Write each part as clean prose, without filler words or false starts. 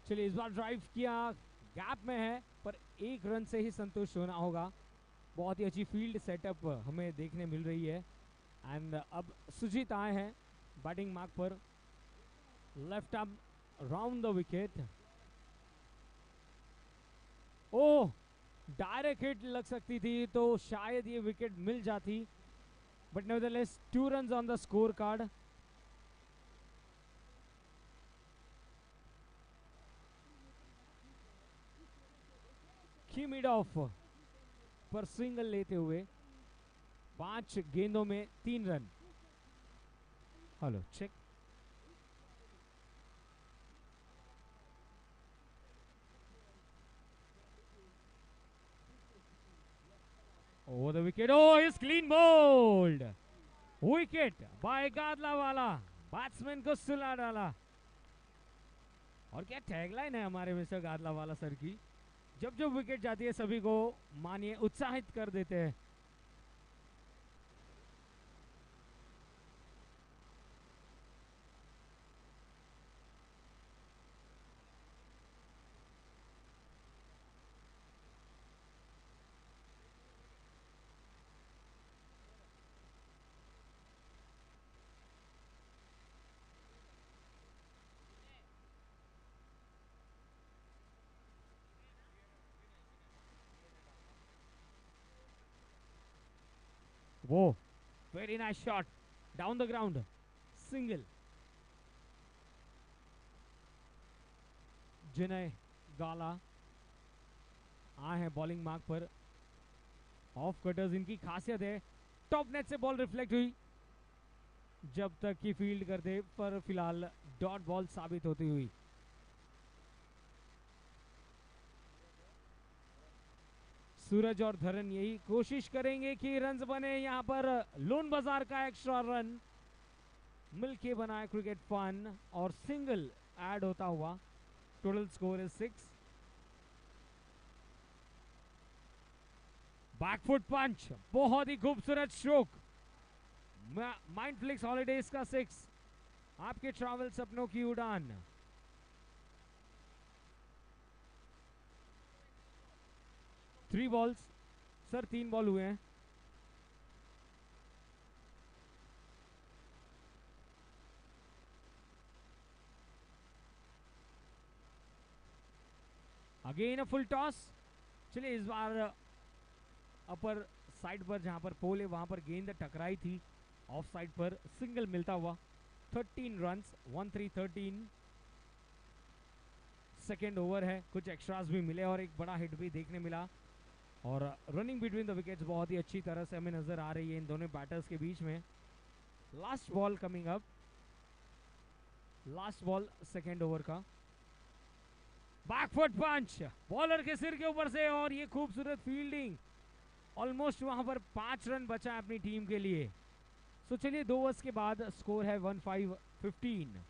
चलिए इस बार ड्राइव किया, गैप में है पर एक रन से ही संतुष्ट होना होगा। बहुत ही अच्छी फील्ड सेटअप हमें देखने मिल रही है। एंड अब सुजीत आए हैं बैटिंग मार्क पर, left arm round the wicket. Oh, direct hit लग सकती थी तो शायद ये विकेट मिल जाती, but nevertheless 2 runs on the score card. Mid off पर सिंगल लेते हुए 5 गेंदों में 3 run. Hello check. Over the wicket, oh is clean bowled, wicket by Gadlawala, batsman को सुला डाला। और क्या टैगलाइन है हमारे मिस्टर गादलावाला सर की, जब जब विकेट जाती है सभी को मानिए उत्साहित कर देते हैं। वो very nice shot down the ground, single. Jinay Gala आए हैं बॉलिंग मार्क पर। ऑफ कटर्स इनकी खासियत है। टॉप नेट से बॉल रिफ्लेक्ट हुई जब तक की फील्ड करते, पर फिलहाल डॉट बॉल साबित होती हुई। सूरज और धरन यही कोशिश करेंगे कि रन्स बने यहां पर। लोन बाजार का एक्स्ट्रा रन मिलके बनाए क्रिकेट फन, और सिंगल ऐड होता हुआ टोटल स्कोर इज 6। बैकफुट पंच, बहुत ही खूबसूरत स्ट्रोक। माइंड फ्लिक्स हॉलीडेज का 6, आपके ट्रैवल सपनों की उड़ान। थ्री बॉल्स सर, 3 बॉल हुए हैं। Again a full toss. चलिए इस बार अपर साइड पर जहां पर पोल है वहां पर गेंद टकराई थी, ऑफ साइड पर सिंगल मिलता हुआ। 13 रन्स, 1-3-13। सेकेंड ओवर है, कुछ एक्स्ट्रास भी मिले और एक बड़ा हिट भी देखने मिला। और रनिंग बिटवीन द विकेट्स बहुत ही अच्छी तरह से हमें नजर आ रही है इन दोनों बैटर्स के बीच में। Last ball coming up, last ball second over का। बैकफुट पंच बॉलर के सिर के ऊपर से, और ये खूबसूरत फील्डिंग। ऑलमोस्ट वहां पर 5 रन बचा है अपनी टीम के लिए। सो चलिए 2 ओवर्स के बाद स्कोर है 1-5-15।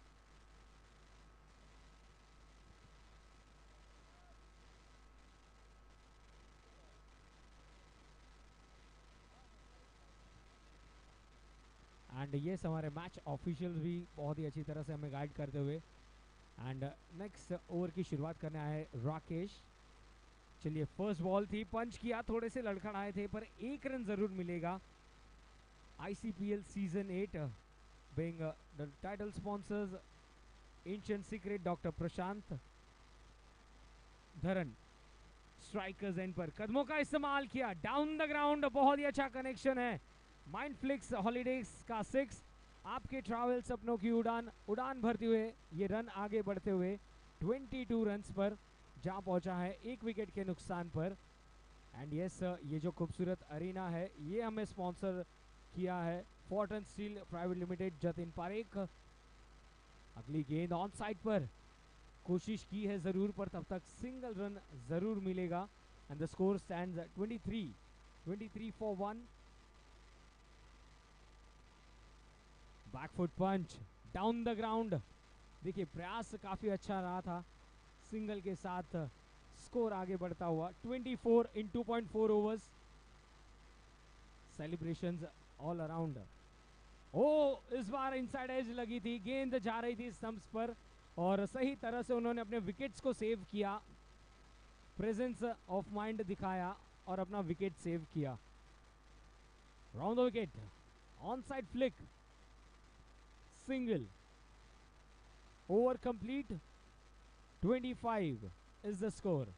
एंड ये हमारे मैच ऑफिशियल्स भी बहुत ही अच्छी तरह से हमें गाइड करते हुए। एंड नेक्स्ट ओवर की शुरुआत करने आए राकेश। चलिए फर्स्ट बॉल थी, पंच किया, थोड़े से लड़खड़ाए थे पर 1 रन जरूर मिलेगा। ICPL season 8 being the title sponsors, ancient secret, doctor Prashant. Dharan strikers end पर कदमों का इस्तेमाल किया, डाउन द ग्राउंड, बहुत ही अच्छा कनेक्शन है। माइंड फ्लिक्स हॉलीडेज का 6, आपके ट्रैवल सपनों की उड़ान, उड़ान भरते हुए ये रन आगे बढ़ते हुए 22 रन्स पर जहां पहुंचा है 1 विकेट के नुकसान पर। एंड यस, ये जो खूबसूरत अरीना है ये हमें स्पॉन्सर किया है Fortran steel private limited, Jatin Parekh. अगली गेंद ऑन साइड पर, कोशिश की है जरूर पर तब तक सिंगल रन जरूर मिलेगा। And the score stands 23 for 1। Back foot punch down the ground, देखिए प्रयास काफी अच्छा रहा था, सिंगल के साथ स्कोर आगे बढ़ता हुआ 24 in 2.4 overs. Celebrations all around. Oh इस बार इनसाइड एज लगी थी, गेंद जा रही थी स्टंप्स पर, और सही तरह से उन्होंने अपने विकेट्स को सेव किया, प्रेजेंस ऑफ माइंड दिखाया और अपना विकेट सेव किया। Round the wicket, on side flick, single, over complete, 25 is the score.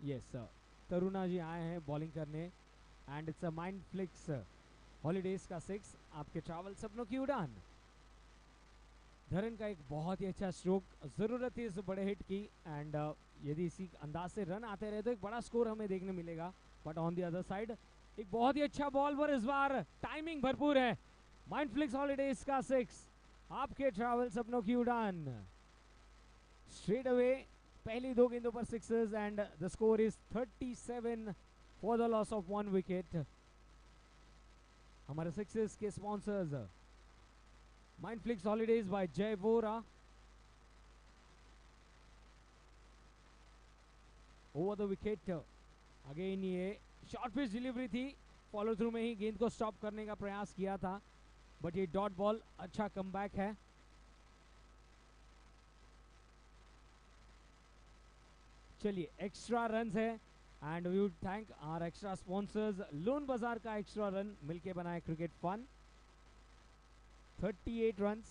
Yes sir, Taruna ji आए हैं बॉलिंग करने and it's a Mindflicks Holidays का 6, आपके ट्रैवल सपनों की उड़ान। धरन का एक बहुत ही अच्छा स्ट्रोक, जरूरत थी इस बड़े हिट की एंड यदि इसी अंदाज से रन आते रहे तो एक बड़ा स्कोर हमें देखने मिलेगा। But on the other side एक बहुत ही अच्छा बॉल पर इस बार टाइमिंग भरपूर है। माइंड फ्लिक्स हॉलीडेज का 6, आपके ट्रैवल सपनों की उड़ान। स्ट्रेट अवे पहली 2 गेंदों पर sixes and the score is 37 for the loss of 1 wicket. हमारे सिक्सेस के sponsors Mindflicks Holidays by Jay Vora, over the wicket again. ये शॉर्ट पिच डिलीवरी थी, फॉलो थ्रू में ही गेंद को स्टॉप करने का प्रयास किया था, बट ये डॉट बॉल, अच्छा कमबैक है। चलिए एक्स्ट्रा रन है and we would thank our extra sponsors. Loan Bazaar का एक्स्ट्रा रन मिलके बनाए क्रिकेट फन, 38 रन।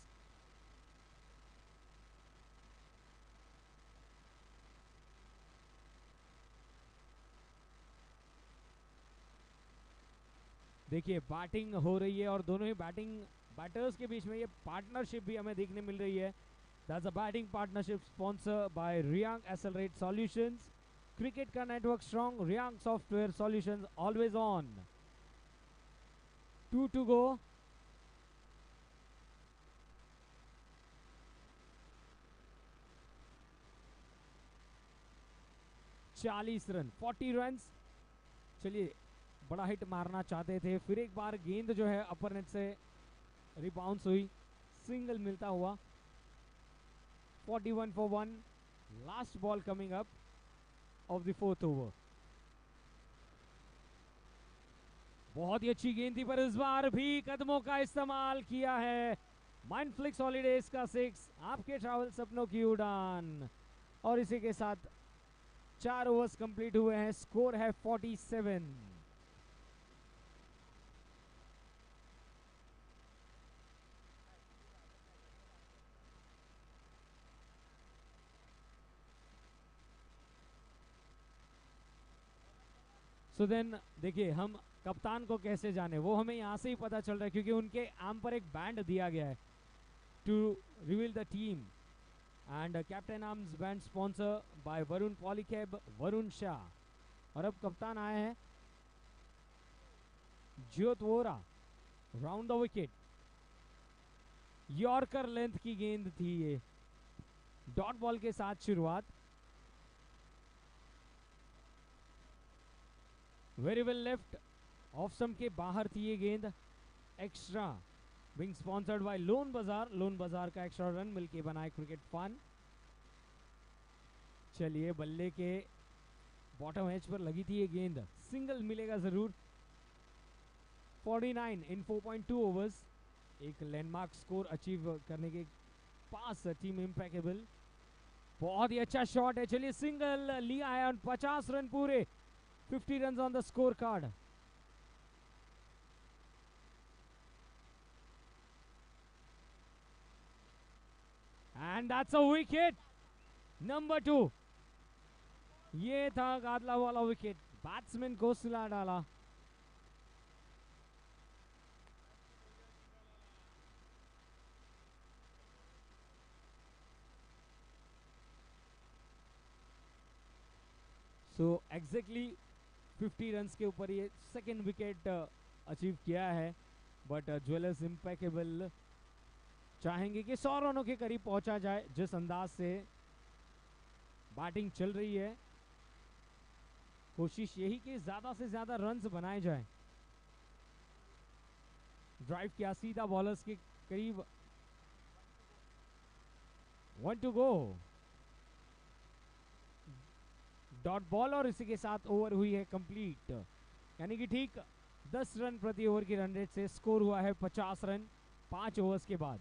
देखिए बैटिंग हो रही है और दोनों ही बैटर्स के बीच में ये पार्टनरशिप भी हमें देखने मिल रही है। That's a batting partnership sponsor by Riyang accelerate solutions, cricket का network strong, Riyang software solutions always on. 2 to go। चालीस रन, 40 रन। चलिए बड़ा हिट मारना चाहते थे, फिर एक बार गेंद जो है अपर नेट से रिबाउंस हुई, सिंगल मिलता हुआ। 41 for 1, last ball coming up of the 4th over. बहुत ही अच्छी गेंद थी पर इस बार भी कदमों का इस्तेमाल किया है। माइंड फ्लिक्स हॉलीडेज का 6, आपके ट्रैवल सपनों की उड़ान। और इसी के साथ 4 ओवर्स कंप्लीट हुए हैं, स्कोर है 47। सो देन देखिए हम कप्तान को कैसे जाने, वो हमें यहाँ से ही पता चल रहा है क्योंकि उनके आर्म पर एक बैंड दिया गया है to reveal the team and captain arms band sponsor by Varun Polycab, Varun Shah. और अब कप्तान आए हैं Jyot Vora. Round the wicket, yorker length की गेंद थी ये, डॉट बॉल के साथ शुरुआत। वेरी वेल लेफ्ट, ऑफ सम के बाहर थी ये गेंद। Extra being sponsored by Loan Bazaar, Loan Bazaar का एक्स्ट्रा रन मिलके बनाए क्रिकेट फन। चलिए बल्ले के बॉटम एज पर लगी थी ये गेंद, सिंगल मिलेगा जरूर। 49 इन 4.2 ओवर्स, एक लैंडमार्क स्कोर अचीव करने के पास टीम इम्पैकेबल। बहुत ही अच्छा शॉट है, चलिए सिंगल लिया है और 50 रन पूरे, 50 runs on the scorecard. And that's a wicket. Number 2. ये था गादला वाला विकेट, बैट्समैन को सुला डाला। सो एग्जैक्टली 50 रन्स के ऊपर ये सेकेंड विकेट अचीव किया है, बट ज्वेलर्स इम्पैकेबल चाहेंगे कि 100 रनों के करीब पहुंचा जाए जिस अंदाज से बैटिंग चल रही है। कोशिश यही कि ज्यादा से ज्यादा रन्स बनाए जाए। ड्राइव किया सीधा बॉलर्स के करीब। 1 टू गो, डॉट बॉल और इसी के साथ ओवर हुई है कंप्लीट। यानी कि ठीक 10 रन प्रति ओवर की रन रेट से स्कोर हुआ है 50 रन 5 ओवर्स के बाद।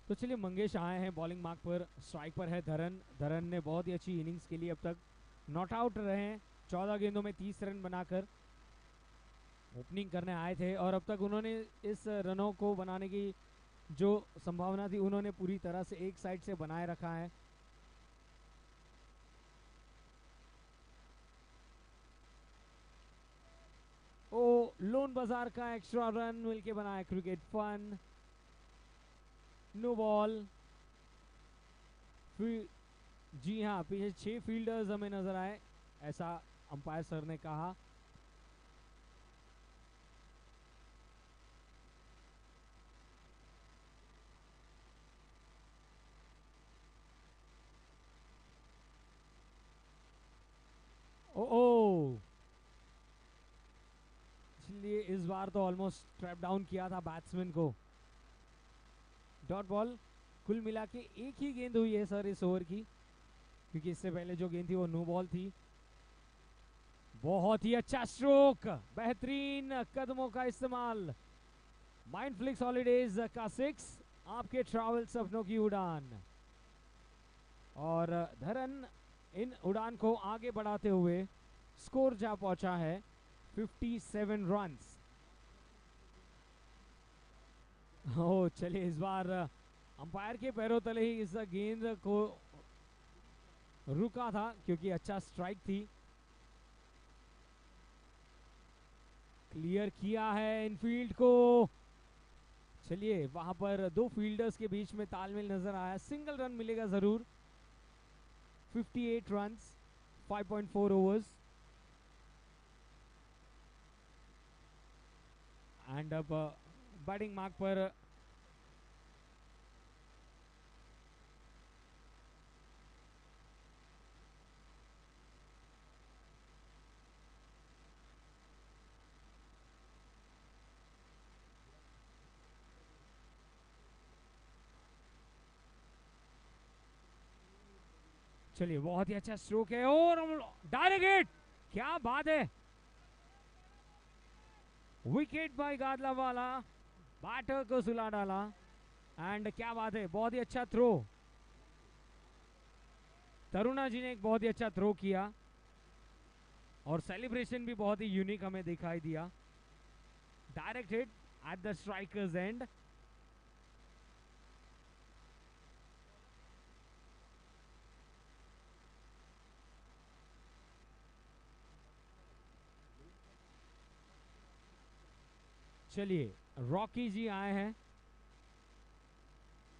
तो चलिए मंगेश आए हैं बॉलिंग मार्क पर। स्ट्राइक पर है धरन। धरन ने बहुत ही अच्छी इनिंग्स के लिए अब तक नॉट आउट रहे हैं। 14 गेंदों में 30 रन बनाकर ओपनिंग करने आए थे और अब तक उन्होंने इस रनों को बनाने की जो संभावना थी उन्होंने पूरी तरह से एक साइड से बनाए रखा है। ओ लोन बाजार का एक्स्ट्रा रन मिलके बनाया क्रिकेट फन। No ball. जी हाँ, पीछे 6 फील्डर्स हमें नजर आए, ऐसा अंपायर सर ने कहा। ओ इसलिए इस बार तो ऑलमोस्ट ट्रैप डाउन किया था बैट्समैन को। Dot ball. कुल मिला के एक ही गेंद हुई है सर इस ओवर की, क्योंकि इससे पहले जो गेंद थी वो नो बॉल थी। बहुत ही अच्छा स्ट्रोक, बेहतरीन कदमों का इस्तेमाल। माइंडफ्लिक्स हॉलीडेज का 6, आपके ट्रैवल सपनों की उड़ान। और धरन इन उड़ान को आगे बढ़ाते हुए स्कोर जा पहुंचा है 57 रन्स। ओ चलिए, इस बार अंपायर के पैरों तले ही इस गेंद को रुका था क्योंकि अच्छा स्ट्राइक थी। क्लियर किया है इनफील्ड को। चलिए, वहां पर 2 फील्डर्स के बीच में तालमेल नजर आया। सिंगल रन मिलेगा जरूर। 58 रन्स 5.4 ओवर्स। एंड अब बैटिंग मार्क पर चलिए, बहुत ही अच्छा स्ट्रोक है और डायरेक्ट हिट। क्या बात है, विकेट बाय गादला वाला, बैटर को सुला डाला। एंड क्या बात है, बहुत ही अच्छा थ्रो। तरुणा जी ने एक बहुत ही अच्छा थ्रो किया और सेलिब्रेशन भी बहुत ही यूनिक हमें दिखाई दिया। Direct hit at the strikers and. चलिए, रॉकी जी आए हैं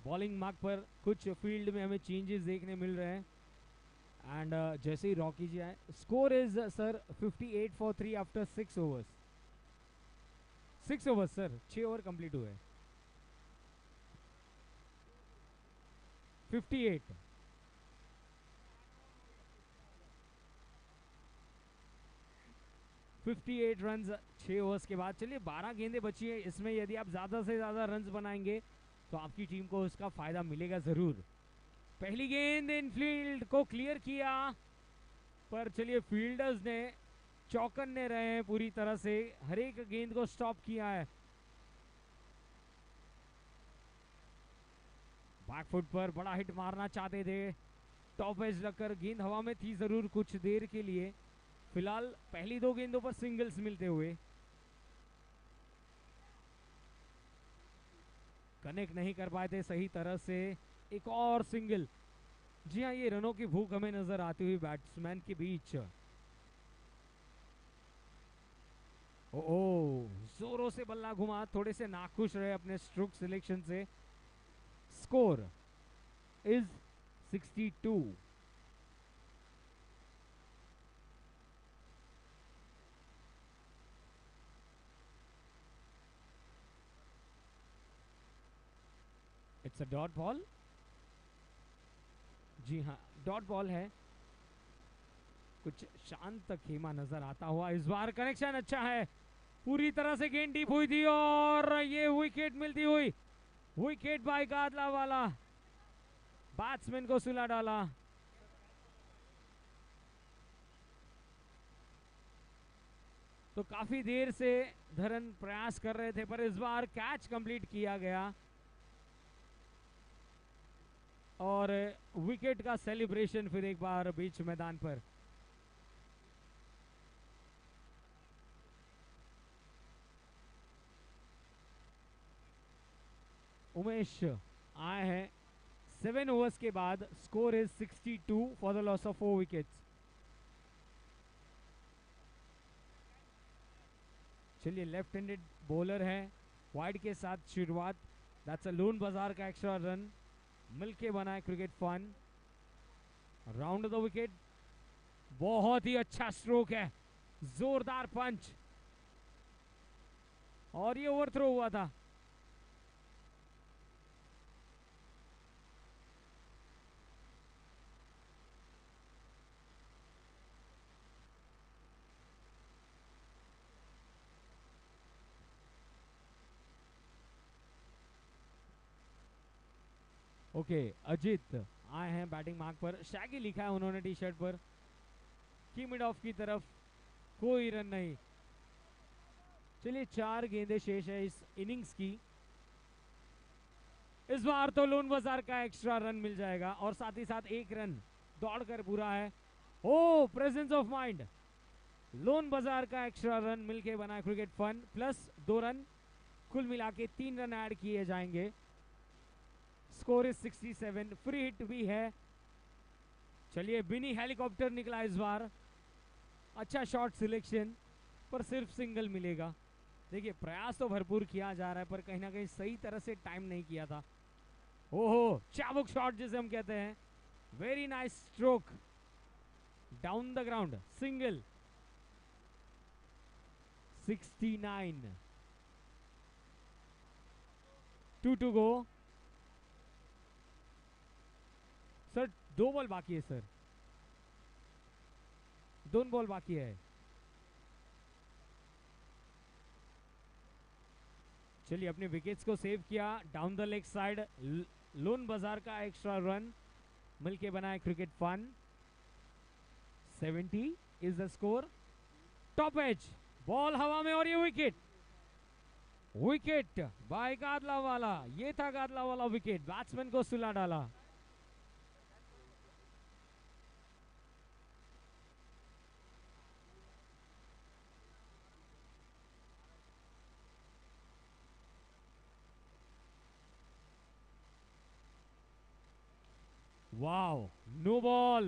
बॉलिंग मार्क पर। कुछ फील्ड में हमें चेंजेस देखने मिल रहे हैं। एंड जैसे ही रॉकी जी आए, score is sir 58 for 3 after 6 overs. 6 overs sir, 6 over complete हुए। 58 58 रन 6 ओवर्स के बाद। चलिए, 12 गेंदें बची है, इसमें यदि आप ज़्यादा से ज़्यादा रन बनाएंगे तो आपकी टीम को उसका फ़ायदा मिलेगा ज़रूर। पहली गेंद इनफील्ड को क्लियर किया, पर चलिए फील्डर्स ने चौकन्ने रहे हैं पूरी तरह से, हर एक गेंद को स्टॉप किया है। बैकफुट पर बड़ा हिट मारना चाहते थे, टॉप एज लगकर गेंद हवा में थी जरूर कुछ देर के लिए। फिलहाल पहली 2 गेंदों पर सिंगल्स मिलते हुए कनेक्ट नहीं कर पाए थे सही तरह से। एक और सिंगल। जी हाँ, ये रनों की भूख हमें नजर आती हुई बैट्समैन के बीच। ओ जोरों से बल्ला घुमा, थोड़े से नाखुश रहे अपने स्ट्रोक सिलेक्शन से। score is 62. It's a dot ball. जी हाँ, डॉट बॉल है. कुछ शांत खेमा नजर आता हुआ. इस बार कनेक्शन अच्छा है. पूरी तरह से गेंद डीप हुई थी और ये विकेट मिलती हुई. Wicket by Gadlawala. बैट्समैन को सुला डाला. तो काफी देर से धरन प्रयास कर रहे थे, पर इस बार कैच कंप्लीट किया गया और विकेट का सेलिब्रेशन फिर एक बार बीच मैदान पर. उमेश आए हैं 7 ओवर्स के बाद. Score is 62 for the loss of 4 wickets. चलिए, लेफ्ट हैंडेड बॉलर है. वाइड के साथ शुरुआत. दैट्स अ लोन बाजार का एक्स्ट्रा रन. मिलके बना है cricket fun. Round the wicket. बहुत ही अच्छा स्ट्रोक है. जोरदार पंच और ये ओवरथ्रो हुआ था. ओके, अजित आए हैं बैटिंग मार्क पर. शैगी लिखा है उन्होंने टी शर्ट पर. की मिड ऑफ की तरफ कोई रन नहीं. चलिए, 4 गेंदें शेष है इस इनिंग्स की. इस बार तो लोन बाजार का एक्स्ट्रा रन मिल जाएगा और साथ ही साथ 1 रन दौड़कर पूरा है. ओ, presence of mind. Loan Bazaar का एक्स्ट्रा रन मिलके बना है क्रिकेट फन प्लस 2 रन. कुल मिला के 3 रन ऐड किए जाएंगे. Score is 67. फ्री हिट भी है. चलिए, बिनी हेलीकॉप्टर निकला इस बार. अच्छा शॉट सिलेक्शन, पर सिर्फ सिंगल मिलेगा. देखिए, प्रयास तो भरपूर किया जा रहा है, पर कहीं ना कहीं सही तरह से टाइम नहीं किया था. ओहो, चाबुक शॉट जिसे हम कहते हैं. Very nice stroke down the ground. Single. 69. 2 to go. Sir 2 ball बाकी है सर. 2 बॉल बाकी है. चलिए, अपने विकेट्स को सेव किया. Down the leg side. Loan Bazaar का एक्स्ट्रा रन मिलके बना है cricket fun. 70 is the score. Top edge. Ball हवा में और ये विकेट. Wicket by गादलावाला. ये था गादलावाला विकेट. बैट्समैन को सुला डाला. Wow, no ball.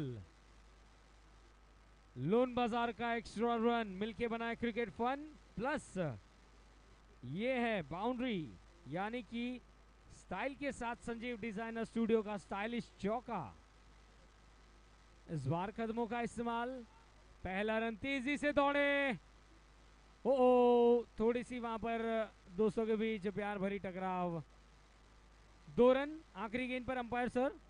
Loan Bazaar का एक्स्ट्रा रन मिलके बनाए क्रिकेट फन प्लस ये है बाउंड्री, यानी कि स्टाइल के साथ संजीव डिजाइनर स्टूडियो का स्टाइलिश चौका. इस बार कदमों का इस्तेमाल. पहला रन तेजी से दौड़े. ओ, थोड़ी सी वहां पर दोस्तों के बीच प्यार भरी टकराव. 2 रन. आखिरी गेंद पर umpire sir.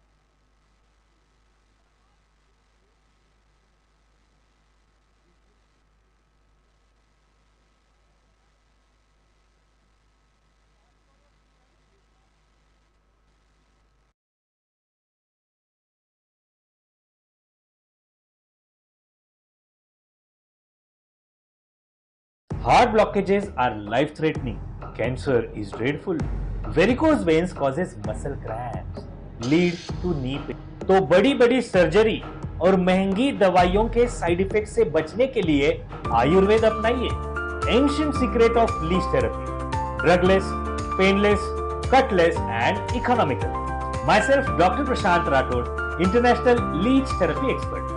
Heart blockages are life-threatening. Cancer is dreadful. Varicose veins causes muscle cramps, lead to knee pain. तो बड़ी बड़ी सर्जरी और महंगी दवाइयों के साइड इफेक्ट से बचने के लिए Ayurveda अपनाइए. Ancient secret of leech therapy. Drugless, painless, cutless and economical. Myself, Dr. Prashant Rathod, international leech therapy expert.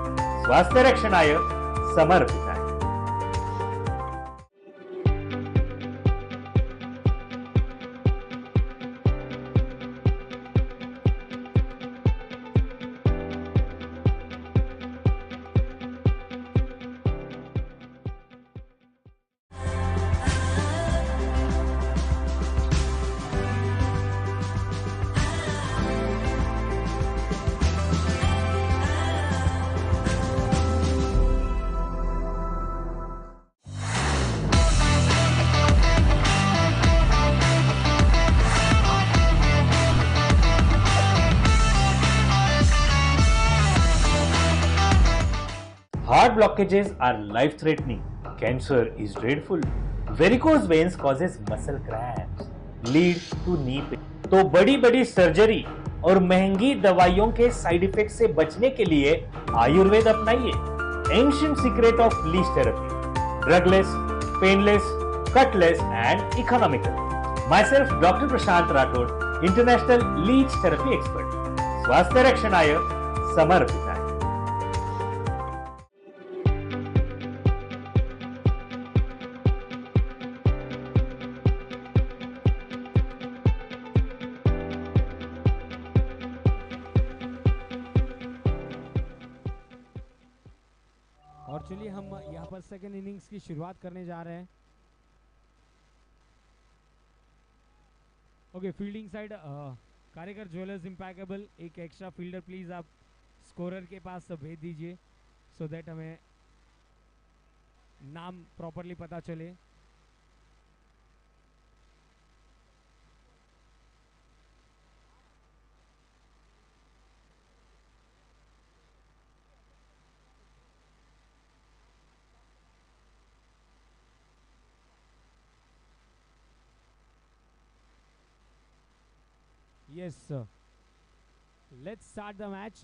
स्वास्थ्य रक्षणाय समर्पित. Heart blockages are life-threatening. Cancer is dreadful. Varicose veins causes muscle cramps, lead to knee pain. तो बड़ी बड़ी surgery और महंगी दवाइयों के साइड इफेक्ट से बचने के लिए Ayurveda अपनाइए. Ancient secret of leech therapy. Drugless, painless, cutless and economical. Myself, Dr. Prashant Rathod, International Leech Therapy Expert. स्वास्थ्य रक्षणाय समर्पिताय. और चलिए हम यहाँ पर सेकेंड इनिंग्स की शुरुआत करने जा रहे हैं. ओके, फील्डिंग साइड कारीगर ज्वेलर्स इम्पैकेबल. एक एक्स्ट्रा फील्डर प्लीज आप स्कोरर के पास भेज दीजिए सो दैट हमें नाम प्रॉपरली पता चले. Yes, sir. Let's start the match.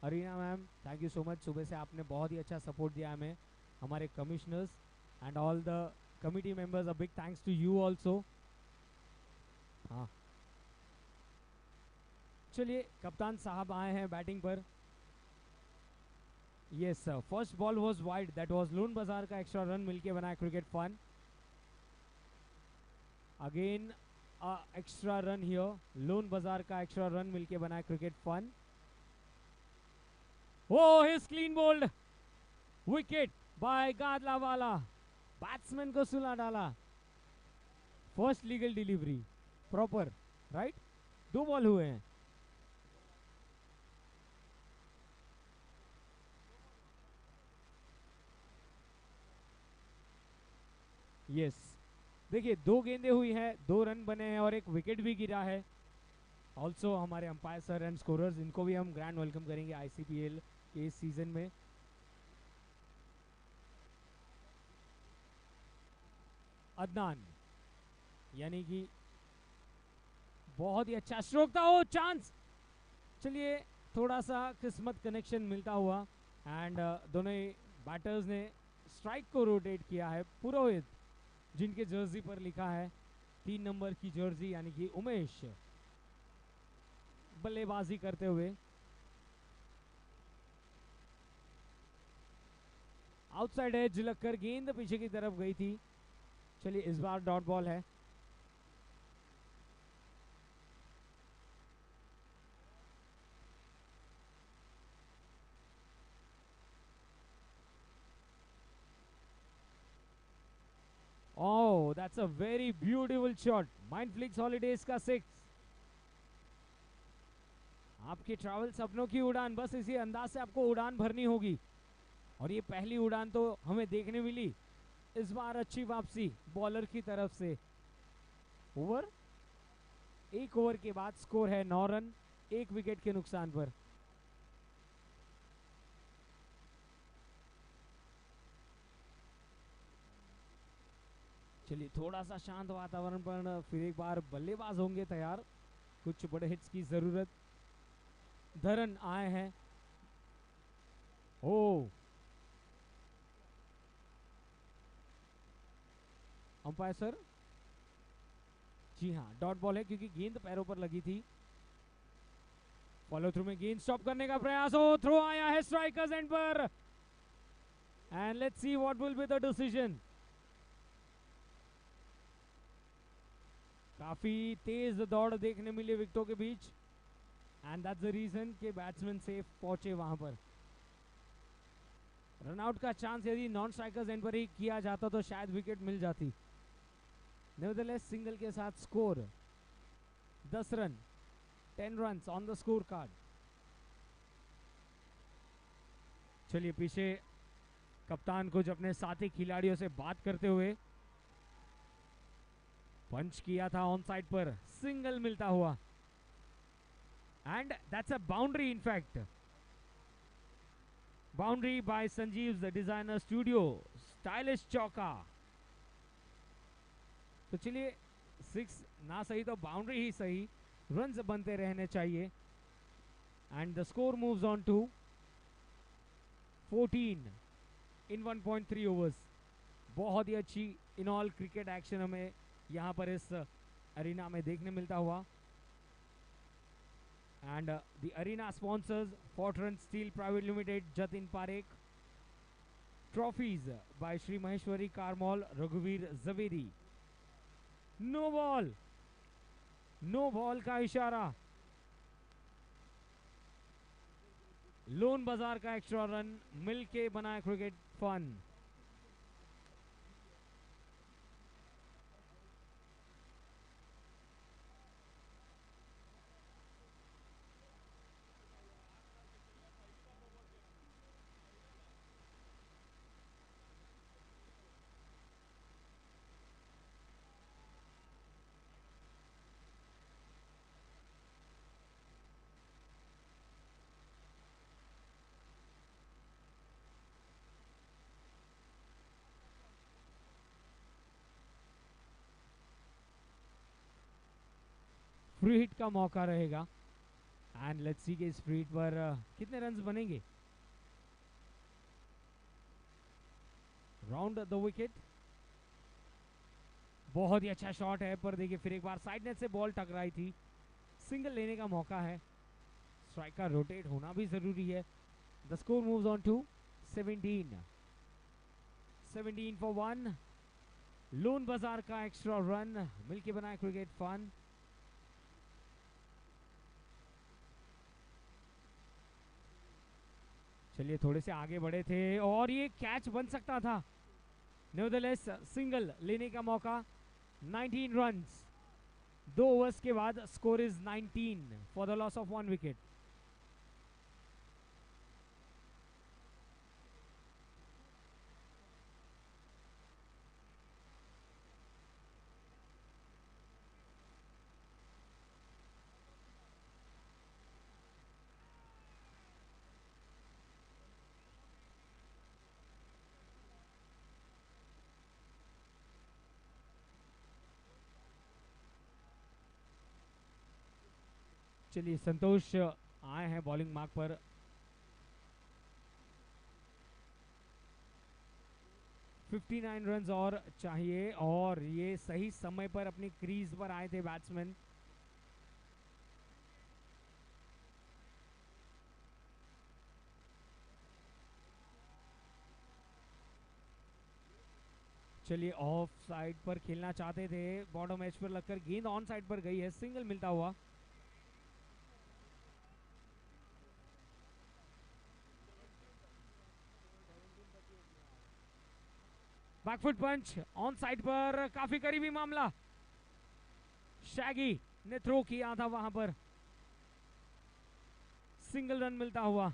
Arina ma'am, thank you so much. सुबह से आपने बहुत ही अच्छा सपोर्ट दिया हमें, हमारे commissioners and all the committee members. A big thanks to you also. हाँ, चलिए कप्तान साहब आए हैं बैटिंग पर. Yes sir, first ball was wide. That was Loan Bazaar का एक्स्ट्रा रन मिलके बनाया cricket fun. Again extra run here. Loan Bazaar का एक्स्ट्रा रन मिलके बनाया cricket fun. Oh, he's clean bowled. Wicket by Gadlawala. Batsman को सुला डाला. First legal delivery. Proper, right? 2 ball हुए हैं. Yes. देखिए 2 गेंदें हुई हैं, 2 रन बने हैं और 1 विकेट भी गिरा है. ऑल्सो हमारे अंपायर सर एंड स्कोरर्स, इनको भी हम ग्रैंड वेलकम करेंगे ICPL के इस सीजन में. अदनान, यानी कि बहुत ही अच्छा स्ट्रोक था. ओ चांस. चलिए थोड़ा सा किस्मत कनेक्शन मिलता हुआ एंड दोनों ही बैटर्स ने स्ट्राइक को रोटेट किया है. पुरोहित, जिनके जर्सी पर लिखा है 3 नंबर की जर्सी, यानी कि उमेश, बल्लेबाजी करते हुए. आउटसाइड एज लगकर गेंद पीछे की तरफ गई थी. चलिए इस बार डॉट बॉल है. Oh, that's a very beautiful shot. Mindflicks Holidays का 6. आपके ट्रैवल सपनों की उड़ान, बस इसी अंदाज से आपको उड़ान भरनी होगी. और ये पहली उड़ान तो हमें देखने मिली. इस बार अच्छी वापसी बॉलर की तरफ से. ओवर, 1 ओवर के बाद स्कोर है 9 रन, 1 विकेट के नुकसान पर. चलिए थोड़ा सा शांत वातावरण पर फिर एक बार बल्लेबाज होंगे तैयार. कुछ बड़े हिट्स की जरूरत. धरन आए हैं. ओ, अंपायर सर, जी हाँ डॉट बॉल है क्योंकि गेंद पैरों पर लगी थी. फॉलो थ्रू में गेंद स्टॉप करने का प्रयास. हो, थ्रो आया है स्ट्राइकर्स एंड पर. And let's see what will be the decision. काफी तेज दौड़ देखने मिली विकेटों के बीच एंड दैट्स द रीजन कि बैट्समैन सेफ पहुंचे वहां पर. रनआउट का चांस यदि नॉन स्ट्राइकर्स एंड पर ही किया जाता तो शायद विकेट मिल जाती. नेवरदलेस सिंगल के साथ score 10 run, 10 runs on the score card. चलिए पीछे कप्तान कुछ अपने साथी खिलाड़ियों से बात करते हुए. पंच किया था ऑन साइड पर, सिंगल मिलता हुआ and that's a boundary. In fact boundary by Sanjeev designer studio, stylish चौका। तो चलिए 6 ना सही तो बाउंड्री ही सही, रन्स बनते रहने चाहिए। And the score moves on to 14 in 1.3 overs. बहुत ही अच्छी इन ऑल क्रिकेट एक्शन हमें यहाँ पर इस अरीना में देखने मिलता हुआ। And the arena sponsors Fortran steel private limited, Jatin Parekh. Trophies by Shri Maheshwari car mall, रघुवीर Javedi. No ball, no ball का इशारा। लोन बाजार का एक्स्ट्रा रन मिलके बनाए क्रिकेट फन। फ्री हिट का मौका रहेगा। एंड लेट्स सी कि इस फ्री हिट पर कितने रन्स बनेंगे। राउंड द विकेट, बहुत ही अच्छा शॉट है, पर देखिए फिर एक बार साइड नेट से बॉल टकराई थी। सिंगल लेने का मौका है, स्ट्राइक का रोटेट होना भी जरूरी है। The score moves on to 17 for 1। Loan Bazaar का एक्स्ट्रा रन मिलके बनाए क्रिकेट फन। चलिए थोड़े से आगे बढ़े थे और ये कैच बन सकता था। नेवरदलेस सिंगल लेने का मौका। 19 रन्स 2 ओवर्स के बाद, score is 19 for the loss of 1 wicket. चलिए संतोष आए हैं बॉलिंग मार्क पर। फिफ्टी 59 रन्स और चाहिए, और ये सही समय पर अपनी क्रीज पर आए थे बैट्समैन। चलिए ऑफ साइड पर खेलना चाहते थे, बॉटम एज पर लगकर गेंद ऑन साइड पर गई है, सिंगल मिलता हुआ। बैकफुट पंच ऑन साइड पर, काफी करीबी मामला। शैगी ने थ्रो किया था वहां पर, सिंगल रन मिलता हुआ।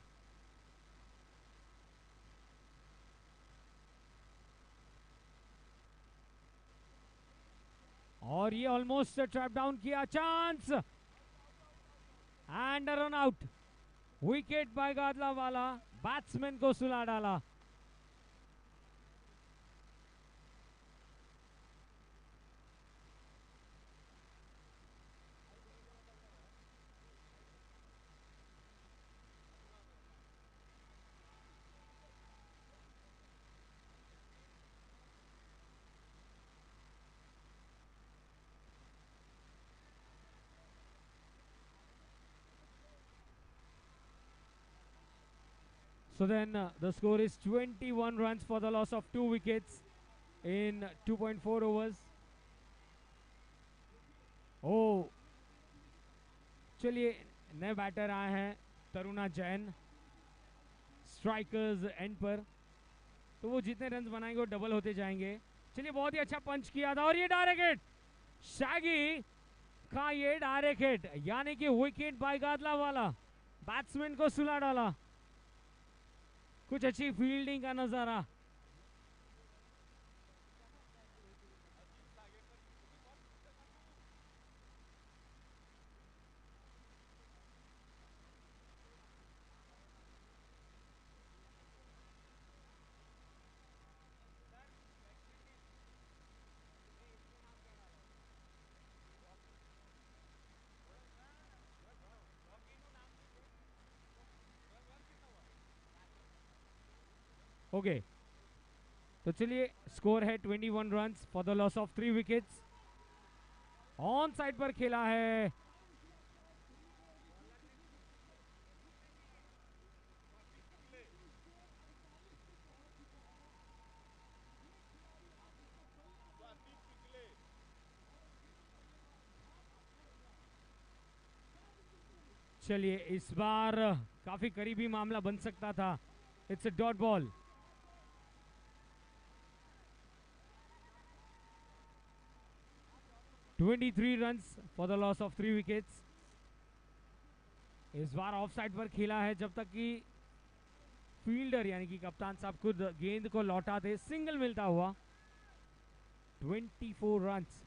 और ये ऑलमोस्ट ट्रैप डाउन किया, chance and run out. Wicket by Gadlawala, batsman को सुला डाला। So then the score is 21 runs for the loss of 2 wickets in 2.4 overs. ओ चलिए नए बैटर आए हैं, तरुणा जैन, स्ट्राइकर्स एंड पर, तो वो जितने रन बनाएंगे वो डबल होते जाएंगे। चलिए बहुत ही अच्छा पंच किया था, और ये डायरेक्ट हिट, शैगी का ये डायरेक्ट हिट, यानी कि wicket by Gadlawala, batsman को सुला डाला। कुछ अच्छी फील्डिंग का नजारा। ओके, तो चलिए स्कोर है 21 runs for the loss of 3 wickets. On side पर खेला है, चलिए इस बार काफी करीबी मामला बन सकता था। It's a dot ball. (23 runs for the loss of 3 wickets. इस बार ऑफ साइड पर खेला है जब तक कि फील्डर यानी कि कप्तान साहब खुद गेंद को लौटाते, सिंगल मिलता हुआ। 24 runs.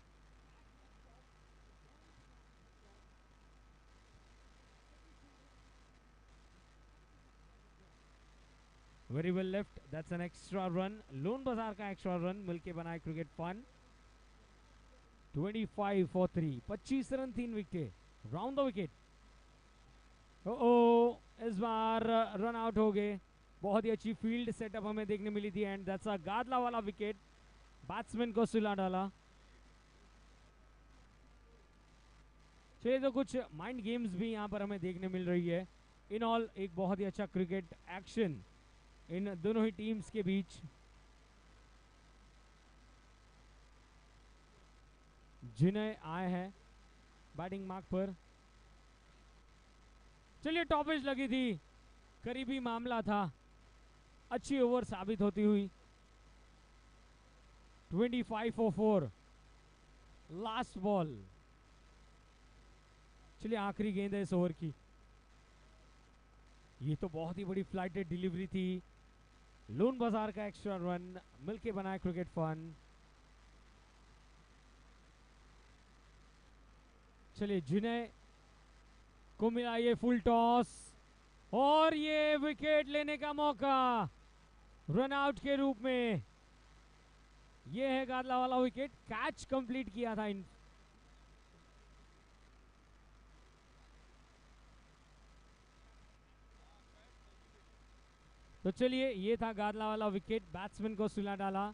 Very well left, that's an extra run. Loan Bazaar का एक्स्ट्रा रन मिलके बनाए cricket fun. 25 for 3, 25 run 3 wicket. Round the wicket. Oh, इस बार रन आउट हो गए। बहुत ही अच्छी फील्ड सेटअप हमें देखने मिली थी एंड दैट्स अ गादला वाला विकेट। बैट्समैन को सुला डाला। चलिए, तो कुछ माइंड गेम्स भी यहाँ पर हमें देखने मिल रही है। इन ऑल एक बहुत ही अच्छा क्रिकेट एक्शन इन दोनों ही टीम्स के बीच। जिन्हें आए हैं बैटिंग मार्क पर। चलिए, टॉपेज लगी थी, करीबी मामला था, अच्छी ओवर साबित होती हुई। 25 फॉर 4, लास्ट बॉल। चलिए, आखिरी गेंद है इस ओवर की। ये तो बहुत ही बड़ी फ्लाइटेड डिलीवरी थी। लोन बाजार का एक्स्ट्रा रन मिलके बनाए क्रिकेट फन। चलिए, जिन्हें को मिला ये फुल टॉस और ये विकेट लेने का मौका रन आउट के रूप में। ये है गादला वाला विकेट, कैच कंप्लीट किया था इन। तो चलिए, ये था गादला वाला विकेट, बैट्समैन को सुला डाला।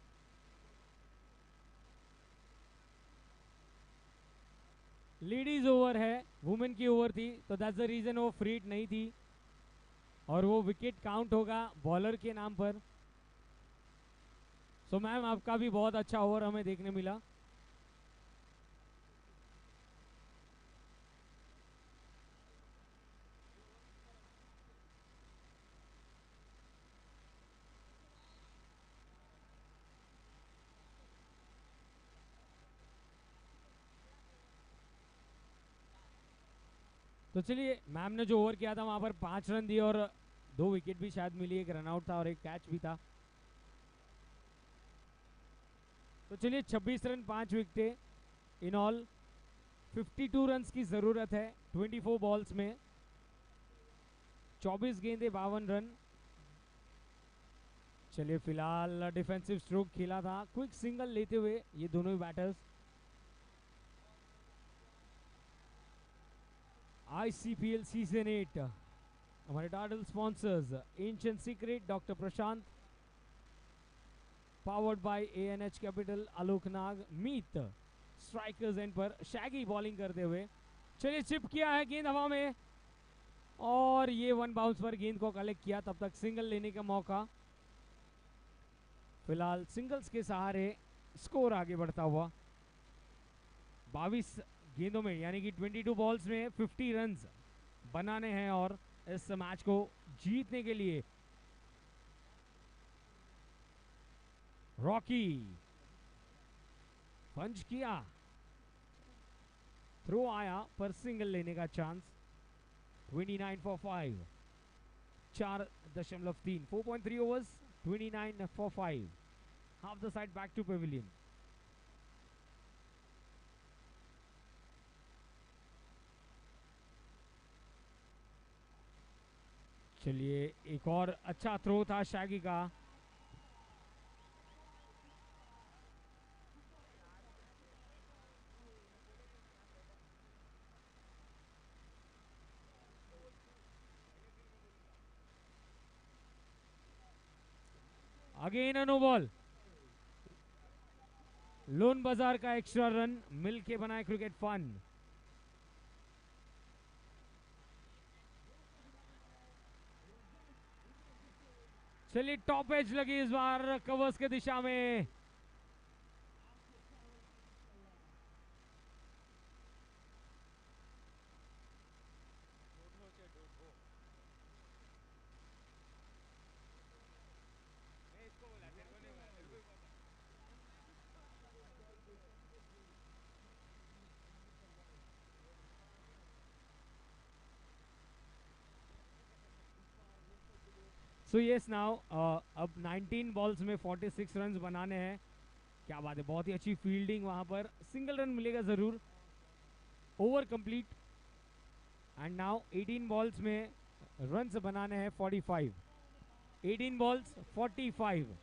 लेडीज ओवर है, वुमेन की ओवर थी, तो दैट्स द रीजन वो फ्री हिट नहीं थी और वो विकेट काउंट होगा बॉलर के नाम पर। सो मैम, आपका भी बहुत अच्छा ओवर हमें देखने मिला। तो चलिए, मैम ने जो ओवर किया था वहां पर 5 रन दिए और 2 विकेट भी शायद मिली, एक रनआउट था और एक कैच भी था। तो चलिए, 26 रन 5 विकेटें इन ऑल। 52 रन की जरूरत है 24 बॉल्स में। 24 गेंदे 52 रन। चलिए, फिलहाल डिफेंसिव स्ट्रोक खेला था, क्विक सिंगल लेते हुए ये दोनों ही बैटर्स। ICPL सीजन 8, हमारे title sponsors ancient secret, doctor Prashant, powered by ANH capital, Aloknag, Meet. Strikers end पर शैगी बॉलिंग करते हुए। चलिए, चिप किया है गेंद हवा में और ये वन बाउंस पर गेंद को कलेक्ट किया, तब तक सिंगल लेने का मौका। फिलहाल सिंगल्स के सहारे स्कोर आगे बढ़ता हुआ। 22 गेंदों में यानी कि 22 बॉल्स में 50 रन्स बनाने हैं और इस मैच को जीतने के लिए। रॉकी पंच किया, थ्रो आया पर सिंगल लेने का chance. 29 for 5, 4.3, 4.3 overs, 29 for 5। Half the side back to pavilion. चलिए, एक और अच्छा थ्रो था शैगी का। Again a no ball. Loan Bazaar का एक्स्ट्रा रन मिल के बनाए क्रिकेट फन। चलिए टॉप एज लगी इस बार कवर्स के दिशा में। सो यस नाउ अब 19 बॉल्स में 46 रन बनाने हैं। क्या बात है, बहुत ही अच्छी फील्डिंग वहां पर। सिंगल रन मिलेगा जरूर। Over complete. And now 18 balls में रन्स बनाने हैं 45। 18 balls 45।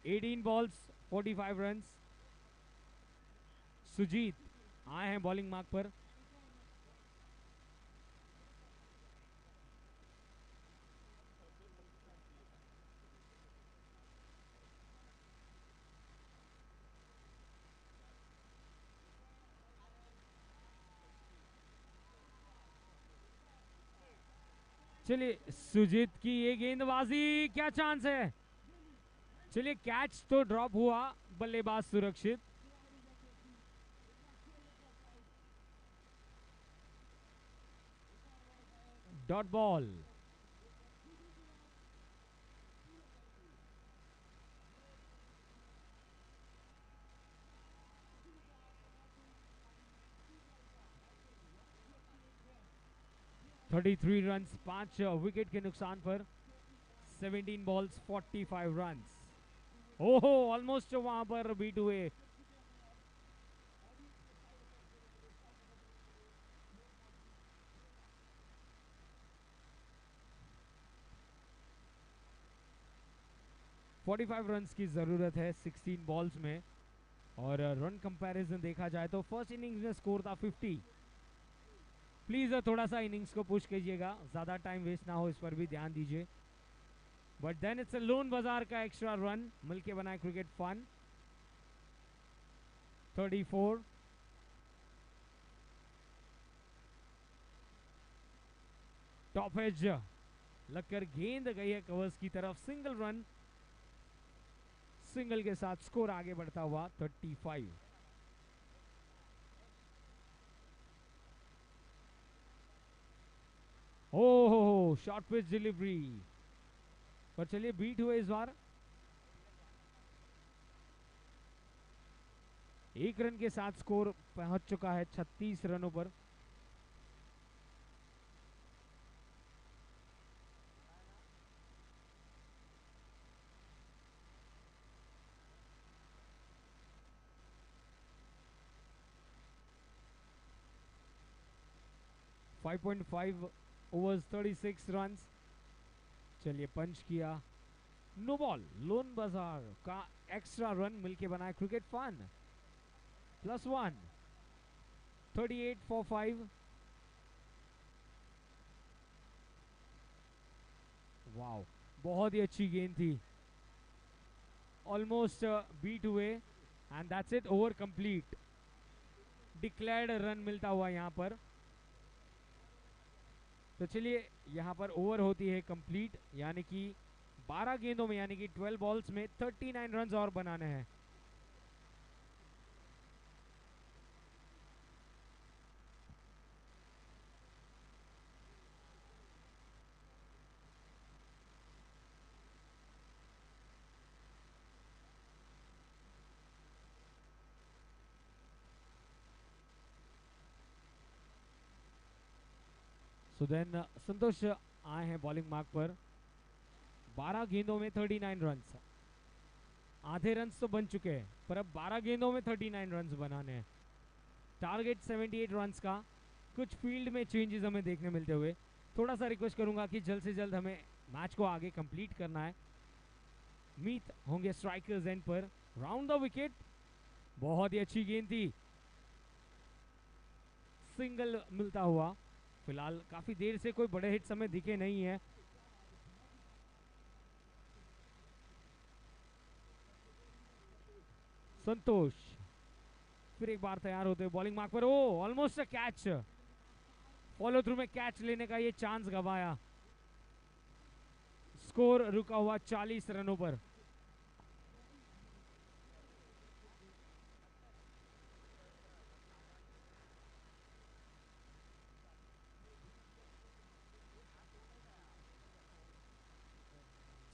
Eighteen balls 45 run. Sujeet आए हैं बॉलिंग मार्क पर। चलिए सुजीत की ये गेंदबाजी, क्या चांस है। चलिए कैच तो ड्रॉप हुआ, बल्लेबाज सुरक्षित। Dot ball. Thirty three run 5 wicket के नुकसान पर। 17 बॉल्स 45 रन। ओहो ऑलमोस्ट वहां पर बीट हुए। फोर्टी फाइव रन की जरूरत है 16 बॉल्स में। और रन कंपैरिजन देखा जाए तो फर्स्ट इनिंग्स में स्कोर था 50। प्लीज थोड़ा सा इनिंग्स को पुश कीजिएगा, ज्यादा टाइम वेस्ट ना हो, इस पर भी ध्यान दीजिए। But then it's loan Bazaar का एक्स्ट्रा रन मिलके बनाए क्रिकेट फन। 34। टॉप एज लगकर गेंद गई है कवर्स की तरफ। Single run. सिंगल के साथ स्कोर आगे बढ़ता हुआ 35। ओहो शॉर्ट पिच डिलीवरी, पर चलिए बीट हुए इस बार। एक रन के साथ स्कोर पहुंच चुका है 36 रनों पर। Five 5.5 overs 36 run. चलिए पंच किया, नो बॉल। लोन बाजार का एक्स्ट्रा रन मिलके बनाए क्रिकेट फन। +1। 38 for 5। वाओ बहुत ही अच्छी गेंद थी। ऑलमोस्ट बीट हुए and that's it, over complete. Declared run मिलता हुआ यहां पर। तो चलिए यहां पर ओवर होती है कंप्लीट, यानी कि 12 गेंदों में यानी कि 12 बॉल्स में 39 रन और बनाने हैं। सो देन संतोष आए हैं बॉलिंग मार्क पर। 12 गेंदों में 39 रन। आधे रन तो बन चुके हैं, पर अब 12 गेंदों में 39 रन बनाने हैं। टारगेट 78 रन का। कुछ फील्ड में चेंजेस हमें देखने मिलते हुए। थोड़ा सा रिक्वेस्ट करूंगा कि जल्द से जल्द हमें मैच को आगे कंप्लीट करना है। मीत होंगे स्ट्राइकर्स एंड पर। Round the wicket. बहुत ही अच्छी गेंद थी। सिंगल मिलता हुआ। फिलहाल काफी देर से कोई बड़े हिट हमें दिखे नहीं है। संतोष फिर एक बार तैयार होते हुए बॉलिंग मार्क पर। Oh almost a catch, follow through में कैच लेने का ये चांस गवाया। स्कोर रुका हुआ 40 रनों पर।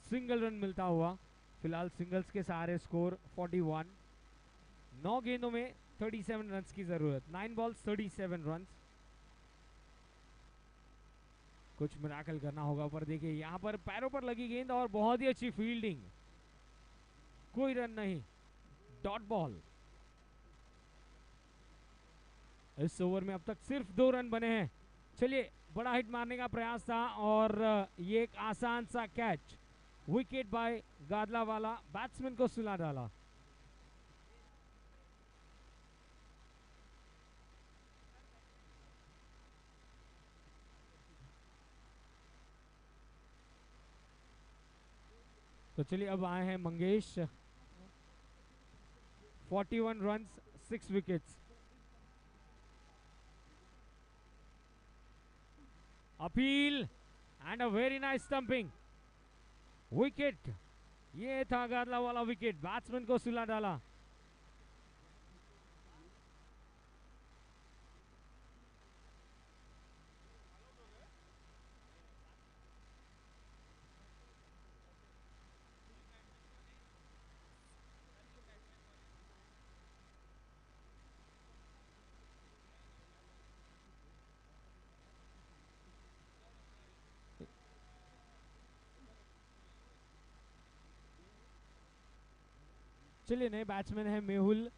सिंगल रन मिलता हुआ। फिलहाल सिंगल्स के सहारे स्कोर 41। 9 गेंदों में 37 रन की जरूरत। 9 बॉल्स 37 रन। कुछ मिराकल करना होगा, पर देखिए यहां पर पैरों पर लगी गेंद और बहुत ही अच्छी फील्डिंग। कोई रन नहीं, डॉट बॉल। इस ओवर में अब तक सिर्फ 2 रन बने हैं। चलिए, बड़ा हिट मारने का प्रयास था और ये एक आसान सा catch. Wicket by Gadlawala, batsman को सुला डाला। तो चलिए अब आए हैं Mangesh. 41 runs, 6 wickets. Appeal and a very nice stumping. Wicket, ये था गादलावाला विकेट, बैट्समैन को सुला डाला। चलिए, नए बैट्समैन है मेहुल।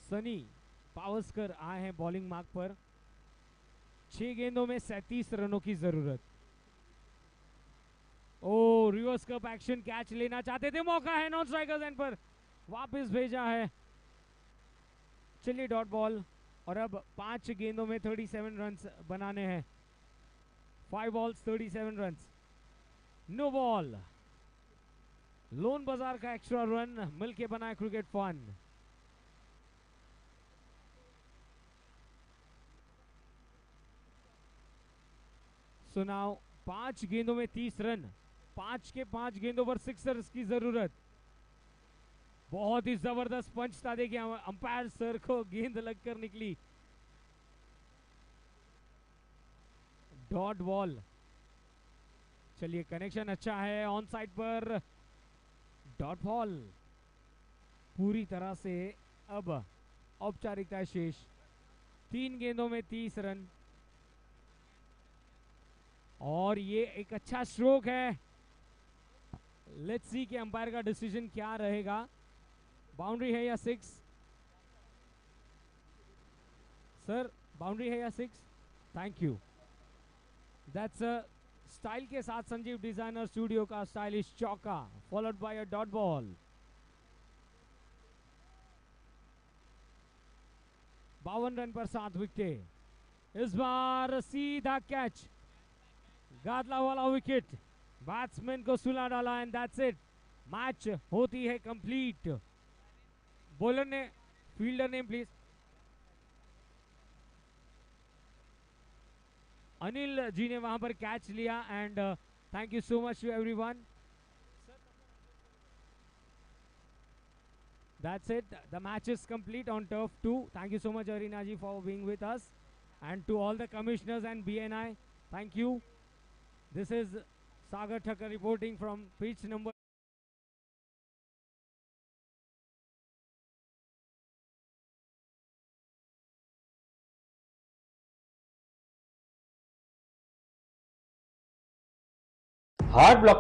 सनी पावस्कर आए हैं बॉलिंग मार्क पर। 6 गेंदों में 37 रनों की जरूरत। ओ रिवर्स कप एक्शन, कैच लेना चाहते थे, मौका है नॉन स्ट्राइकर्स एंड पर वापस भेजा है। चलिए डॉट बॉल और अब 5 गेंदों में 37 रन्स बनाने हैं। 5 balls 37 runs. No ball. Loan Bazaar का एक्स्ट्रा रन मिलके बनाए क्रिकेट फन। सुनाओ, 5 गेंदों में 30 रन। 5 के 5 गेंदों पर सिक्सर्स की जरूरत। बहुत ही जबरदस्त पंच था, देखिए अंपायर सर को गेंद लगकर निकली। Dot ball. चलिए, कनेक्शन अच्छा है ऑन साइड पर। डॉट बॉल पूरी तरह से अब औपचारिकता शेष। 3 गेंदों में 30 रन और ये एक अच्छा स्ट्रोक है। लेट्स सी कि अंपायर का डिसीजन क्या रहेगा। बाउंड्री है या 6? सर, बाउंड्री है या 6? Thank you. That's a style के साथ संजीव डिजाइनर स्टूडियो का स्टाइलिश चौका, followed by a dot ball. 52 run पर 7 विकेट। इस बार सीधा कैच, गादलावाला विकेट, बैट्समैन को सुला डाला एंड दैट्स इट। मैच होती है कंप्लीट। बॉलर ने, fielder name please. Anil ji ने वहां पर कैच लिया and thank you so much to everyone. That's it. The match is complete on turf 2. Thank you so much, Arina ji, for being with us. And to all the commissioners and BNI, thank you. This is Sagar Thakkar reporting from pitch number hard block